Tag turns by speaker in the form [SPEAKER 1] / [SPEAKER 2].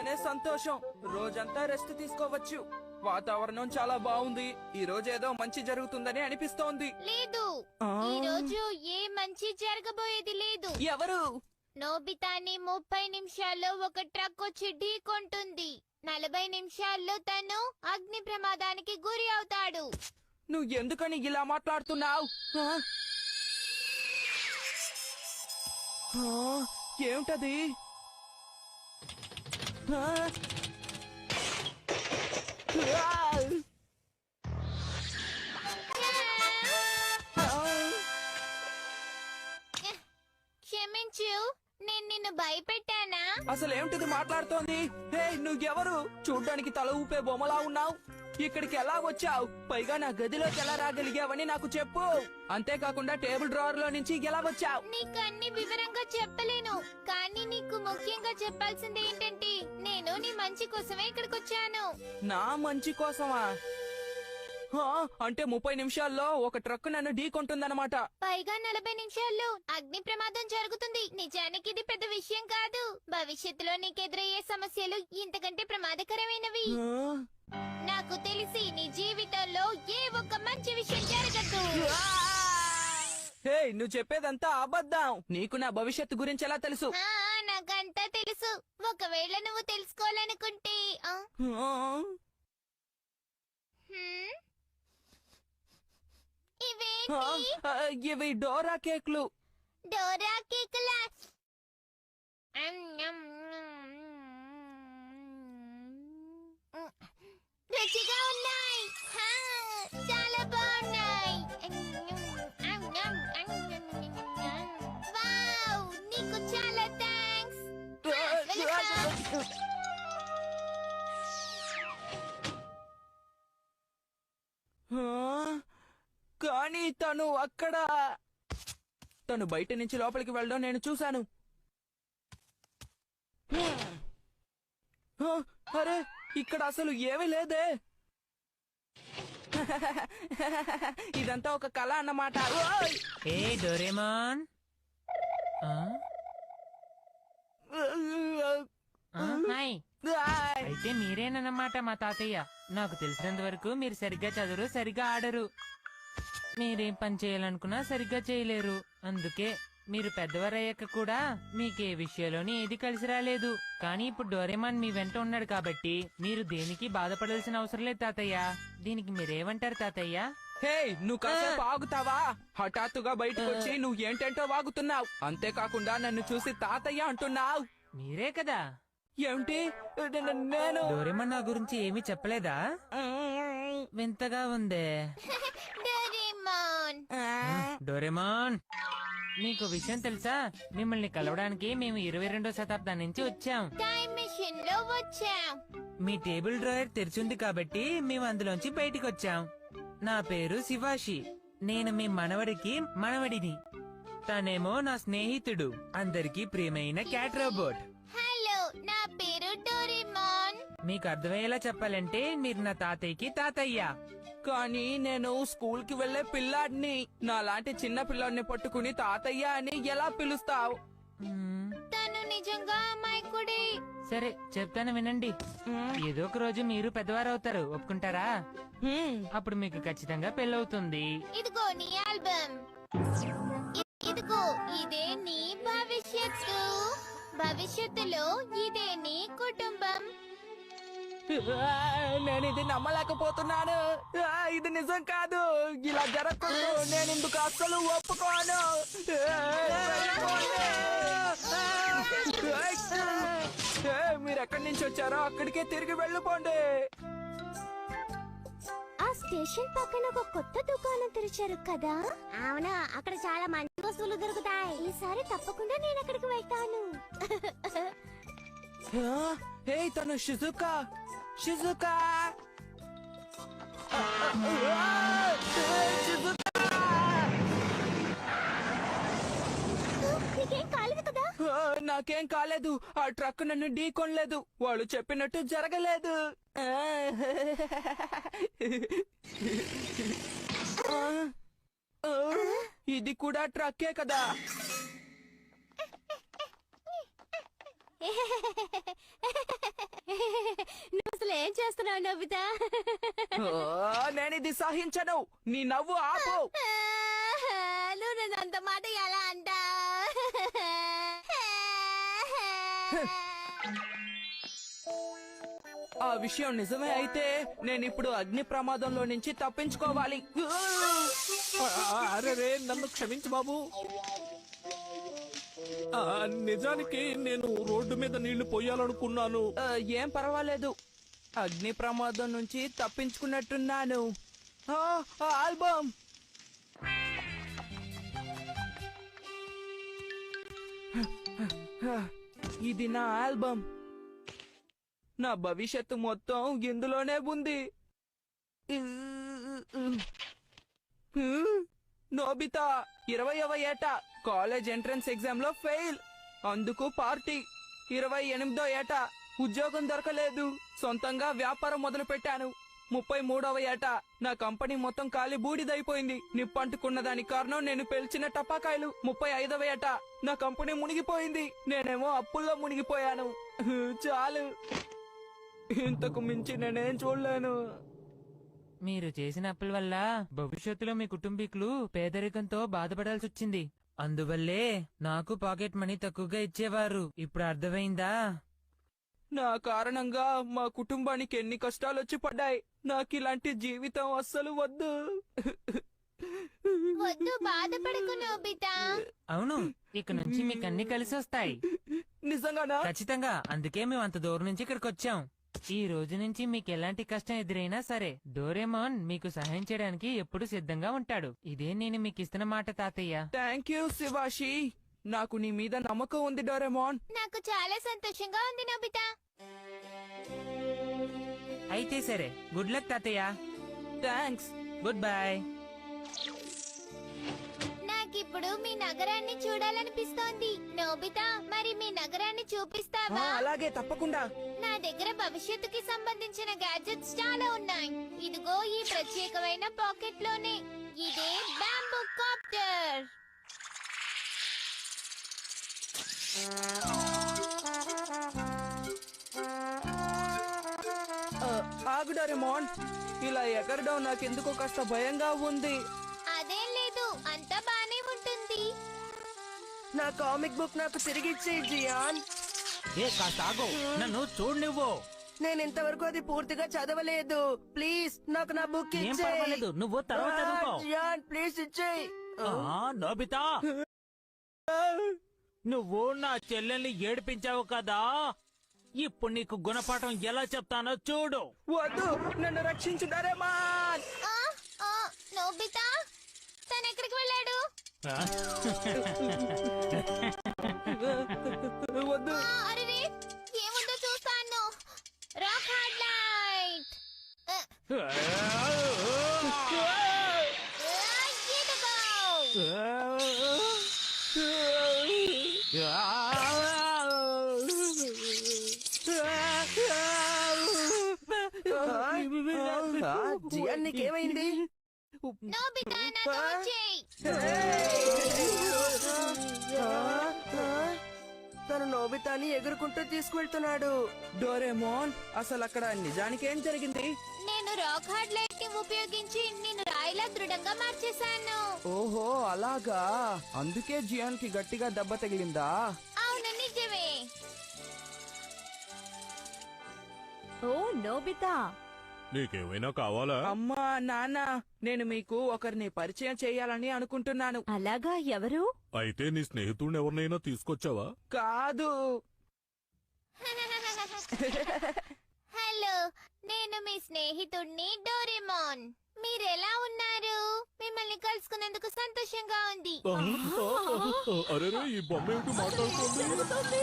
[SPEAKER 1] భలే సంతోషం. రోజంతా రెస్ట్ తీసుకోవచ్చు. వాతావరణం చాలా బాగుంది. ఈ రోజు ఏదో మంచి జరుగుతుందని అనిపిస్తోంది.
[SPEAKER 2] లేదు, ఈ రోజు ఏ మంచి జరగబోయేది లేదు.
[SPEAKER 1] ఎవరు?
[SPEAKER 2] నోబితాని 30 నిమిషాల్లో ఒక ట్రక్ వచ్చి ఢీకొంటుంది. 40 నిమిషాల్లో తను అగ్ని ప్రమాదానికి గురి అవుతాడు.
[SPEAKER 1] నువ్వు ఎందుకని ఇలా మాట్లాడుతున్నావు? ఏమిటది?
[SPEAKER 2] క్షమించు, నేను నిన్ను భయపెట్టానా?
[SPEAKER 1] అసలేమిటిది మాట్లాడుతోంది? హే, నువ్వెవరు? చూడ్డానికి తల ఊపే బొమ్మలా ఉన్నావు. ఇక్కడికి ఎలా వచ్చావు? పైగా నా గదిలోకి ఎలా రాగలిగావని నాకు చెప్పు. అంతేకాకుండా టేబుల్ డ్రావర్ లో నుంచి ఎలా వచ్చావు?
[SPEAKER 2] నీకు అన్ని వివరంగా చెప్పలేను, కానీ నీకు ముఖ్యంగా చెప్పాల్సింది ఏంటంటే నేను నీ మంచి కోసమే ఇక్కడికి వచ్చాను.
[SPEAKER 1] నా మంచి కోసమా? అంటే 30 నిమిషాల్లో ఒక ట్రక్ నన్ను ఢీకొంటుందన్నమాట.
[SPEAKER 2] పైగా 40 నిమిషాల్లో అగ్ని ప్రమాదం జరుగుతుంది. నిజానికి ఇది పెద్ద విషయం కాదు. భవిష్యత్తులో నీకెదురయ్యే సమస్యలు ఇంతకంటే ప్రమాదకరమైనవి. నాకు తెలిసి నీ జీవితంలో ఏ ఒక్క మంచి విషయం జరగదు.
[SPEAKER 1] హే, నువ్వు చెప్పేదంతా అబద్ధం. నీకు నా భవిష్యత్తు గురించి ఎలా తెలుసు?
[SPEAKER 2] నాకంతా తెలుసు. ఒకవేళ నువ్వు తెలుసుకోవాలనుకుంటే
[SPEAKER 1] ఇవి డోరా కేక్లు.
[SPEAKER 2] డోరా కేకులా? రుచిగా ఉన్నాయి, చాలా బాగున్నాయి. వావ్, నీకు చాలా థాంక్స్.
[SPEAKER 1] కానీ తను అక్కడ, తను బయట నుంచి లోపలికి వెళ్ళడం నేను చూశాను. అరే, ఇక్కడ అసలు ఏమీ లేదే. ఇదంతా ఒక కళ అన్నమాట.
[SPEAKER 3] ఏ డోరేమాన్, హాయ్. అయితే మీరేనన్నమాట మా తాతయ్య. నాకు తెలిసినంత వరకు మీరు సరిగ్గా చదవరు, సరిగ్గా ఆడరు. మీరేం పని చేయాలనుకున్నా సరిగ్గా చేయలేరు. అందుకే మీరు పెద్దవారయ్యాక కూడా మీకే విషయంలోని ఏది కలిసి రాలేదు. కానీ ఇప్పుడు డోరేమాన్ మీ వెంట ఉన్నాడు కాబట్టి మీరు దేనికి బాధపడాల్సిన అవసరం లేదు తాతయ్య. దీనికి మీరేమంటారు తాతయ్య?
[SPEAKER 1] హే, నువ్వు కాసేపు ఆగుతావా? హఠాత్తుగా బయటకు వచ్చి నువ్వు ఏంటంటో వాగుతున్నావు. అంతేకాకుండా నన్ను చూసి తాతయ్య అంటున్నావు.
[SPEAKER 3] మీరే కదా?
[SPEAKER 1] ఏమిటి? నేను
[SPEAKER 3] డోరేమాన్ నా గురించి ఏమీ చెప్పలేదా? వింతగా ఉందే. డోరేమాన్, మీకు విషయం తెలుసా? మిమ్మల్ని కలవడానికి మేము 22వ శతాబ్దం నుంచి వచ్చాం.
[SPEAKER 2] టైం మెషిన్ లో వచ్చాం.
[SPEAKER 3] మీ టేబుల్ డ్రాయర్ తెరిచింది కాబట్టి మేము అందులోంచి బయటికి వచ్చాం. నా పేరు శివాషి. నేను మీ మనవడిని. తనేమో నా స్నేహితుడు. అందరికీ ప్రియమైన క్యాట్ రోబోట్.
[SPEAKER 2] హలో, నా పేరు డోరేమాన్.
[SPEAKER 3] మీకు అర్థమయ్యేలా చెప్పాలంటే మీరు నా తాతయ్యకి తాతయ్య.
[SPEAKER 1] కానీ నేను స్కూల్ కి వెళ్లే పిల్లాడిని. నాలాంటి చిన్న పిల్లాడిని పట్టుకుని తాతయ్య అని ఎలా పిలుస్తావు?
[SPEAKER 2] తను నిజంగా అమాయకుడే.
[SPEAKER 3] సరే చెప్తాను వినండి. ఏదో ఒక రోజు మీరు పెద్దవారవుతారు, ఒప్పుకుంటారా? అప్పుడు మీకు ఖచ్చితంగా పెళ్ళవుతుంది.
[SPEAKER 2] ఇదిగో నీ ఆల్బమ్. ఇదిగో, ఇదే నీ భవిష్యత్తు. భవిష్యత్తులో ఇదే నీ కుటుంబం.
[SPEAKER 1] నేను ఇది నమ్మలేకపోతున్నాను. ఇది నిజం కాదు. ఇలా జరగకూడదు. నేను ఇందుకు అస్సలు ఒప్పుకోను. మీరు ఎక్కడి నుంచి వచ్చారో అక్కడికే తిరిగి వెళ్ళిపోండి.
[SPEAKER 2] ఆ స్టేషన్ పక్కన ఒక కొత్త దుకాణం తెరిచారు కదా? అవునా, అక్కడ చాలా మంచి వస్తువులు దొరుకుతాయి. ఈసారి తప్పకుండా నేను అక్కడికి వెళ్తాను.
[SPEAKER 1] హే, తను షిజుకా.
[SPEAKER 2] నీకేం కాలేదు కదా?
[SPEAKER 1] నాకేం కాలేదు. ఆ ట్రక్ నన్ను ఢీకొనలేదు. వాళ్ళు చెప్పినట్టు జరగలేదు. ఇది కూడా ట్రక్కే కదా?
[SPEAKER 2] నువ్వు అసలు ఏం చేస్తున్నావు నోబితా?
[SPEAKER 1] నేను ఇది సహించను. నీ నవ్వు ఆపు.
[SPEAKER 2] నువ్వు నన్ను అంత మాట ఎలా అంటా?
[SPEAKER 1] ఆ విషయం నిజమే అయితే నేను ఇప్పుడు అగ్ని ప్రమాదంలో నుంచి తప్పించుకోవాలి.
[SPEAKER 4] అరే నన్ను క్షమించు బాబు. నిజానికి నేను రోడ్డు మీద నీళ్లు పోయాలనుకున్నాను.
[SPEAKER 1] ఏం పర్వాలేదు, అగ్ని ప్రమాదం నుంచి తప్పించుకున్నట్టున్నాను. ఆల్బమ్ ఇది నా ఆల్బమ్. నా భవిష్యత్తు మొత్తం ఇందులోనే ఉంది. నోబితా 20వ ఏట కాలేజ్ ఎంట్రన్స్ ఎగ్జామ్ లో ఫెయిల్, అందుకు పార్టీ. 28వ ఏట ఉద్యోగం దొరకలేదు, సొంతంగా వ్యాపారం మొదలు పెట్టాను. 33వ ఏట నా కంపెనీ మొత్తం కాలి బూడిదైపోయింది. నిప్పంటుకున్న దానికి కారణం నేను పేల్చిన టపాకాయలు. 35వ ఏట నా కంపెనీ మునిగిపోయింది, నేనేమో అప్పుల్లో మునిగిపోయాను. చాలు, ఇంతకు మించి నేనేం చూడలేను.
[SPEAKER 3] మీరు చేసిన అప్పుల వల్ల భవిష్యత్తులో మీ కుటుంబీకులు పేదరికంతో బాధపడాల్సి వచ్చింది. అందువల్లే నాకు పాకెట్ మనీ తక్కువగా ఇచ్చేవారు. ఇప్పుడు అర్థమైందా?
[SPEAKER 1] నా కారణంగా మా కుటుంబానికి ఎన్ని కష్టాలు వచ్చి పడ్డాయి. నాకు ఇలాంటి జీవితం అస్సలు వద్దు.
[SPEAKER 2] వద్దు, బాధపడకు నోబితా.
[SPEAKER 3] అవును, ఇక నుంచి మీకు అన్ని కలిసి వస్తాయి.
[SPEAKER 1] నిజంగానా?
[SPEAKER 3] ఖచ్చితంగా. అందుకే మేము అంత దూరం నుంచి ఇక్కడికి వచ్చాం. ఈ రోజు నుంచి మీకు ఎలాంటి కష్టం ఎదురైనా సరే డోరేమాన్ మీకు సహాయం చేయడానికి ఎప్పుడు సిద్ధంగా ఉంటాడు. ఇదే నేను మీకు ఇస్తున్న మాట తాతయ్య.
[SPEAKER 1] Thank you Shivashi. నాకు నీ మీద నమ్మకం ఉంది డోరేమాన్.
[SPEAKER 2] నాకు చాలా సంతోషంగా ఉంది నోబితా.
[SPEAKER 3] అయితే సరే, గుడ్ లక్ తాతయ్య.
[SPEAKER 1] థ్యాంక్స్.
[SPEAKER 3] Good bye.
[SPEAKER 2] నాకిప్పుడు మీ నగరాన్ని చూడాలనిపిస్తోంది. నోబితా, మరి మీ నగరాన్ని చూపిస్తావా?
[SPEAKER 1] అలాగే, తప్పకుండా.
[SPEAKER 2] నా దగ్గర భవిష్యత్తుకి సంబంధించిన గ్యాడ్జెట్స్ చాలా ఉన్నాయి. ఇదిగో ఈ ప్రత్యేకమైన పాకెట్ లోనే. ఇదే బ్యాంబూ కాప్టర్.
[SPEAKER 1] ఆగు డోరేమాన్, ఇలా ఎగరడం నాకెందుకో కాస్త భయంగా ఉంది.
[SPEAKER 2] అదేం లేదు, అంతా బానే ఉంటుంది.
[SPEAKER 1] నా కామిక్ బుక్ నాకు తిరిగి ఇచ్చేయి జియాన్.
[SPEAKER 4] ఏ కాస్త ఆగు, నన్ను చూడు నువ్వు.
[SPEAKER 1] నేను ఇంతవరకు అది పూర్తిగా చదవలేదు. ప్లీజ్ నాకు నా బుక్
[SPEAKER 4] ఏం పర్వాలేదు, నువ్వు తర్వాత చదువుకో.
[SPEAKER 1] జియాన్ ప్లీజ్ ఇచ్చేయి.
[SPEAKER 4] నోబితా, నువ్వు నా చెల్లెల్ని ఏడిపించావు కదా, ఇప్పుడు నీకు గుణపాఠం ఎలా చెప్తానో చూడు.
[SPEAKER 1] వద్దు, నన్ను రక్షించు డోరేమాన్.
[SPEAKER 2] ఆ, ఆ, నోబితా, తను ఎక్కడికి వెళ్ళాడు?
[SPEAKER 1] వద్దు.
[SPEAKER 2] అరే, ఏముందో చూస్తాను. Rock hard light. ఇదిగో.
[SPEAKER 1] జియాన్ నీకేమైంది?
[SPEAKER 2] నోబితా, నాకు వచ్చేయ్.
[SPEAKER 1] తను నోబితాని ఎగురుకుంటూ తీసుకువెళ్తున్నాడు. డోరేమోన్, అసలు అక్కడ నిజానికి ఏం జరిగింది?
[SPEAKER 2] నేను రాక్ హార్డ్ లైట్ ని ఉపయోగించి నిన్ను రాయిలా దృఢంగా మార్చేశాను.
[SPEAKER 1] ఓహో అలాగా, అందుకే జియాన్ కి గట్టిగా దెబ్బ తగిలిందా?
[SPEAKER 2] అవును, నిజమే.
[SPEAKER 5] ఓ నోబితా,
[SPEAKER 4] నీకేమైనా కావాలా?
[SPEAKER 1] అమ్మా నాన్న, నేను మీకు ఒకరిని పరిచయం చేయాలని అనుకుంటున్నాను.
[SPEAKER 5] అలాగా, ఎవరు?
[SPEAKER 4] అయితే నీ స్నేహితుడిని ఎవరినైనా తీసుకొచ్చావా?
[SPEAKER 1] కాదు.
[SPEAKER 2] హలో, నేను మీ స్నేహితుడిని డోరేమాన్. మీరెలా ఉన్నారు? మిమ్మల్ని కలుసుకున్నందుకు సంతోషంగా ఉంది.
[SPEAKER 4] అరే ఈ బొమ్మ ఏమిటి మాట్లాడుతుంది?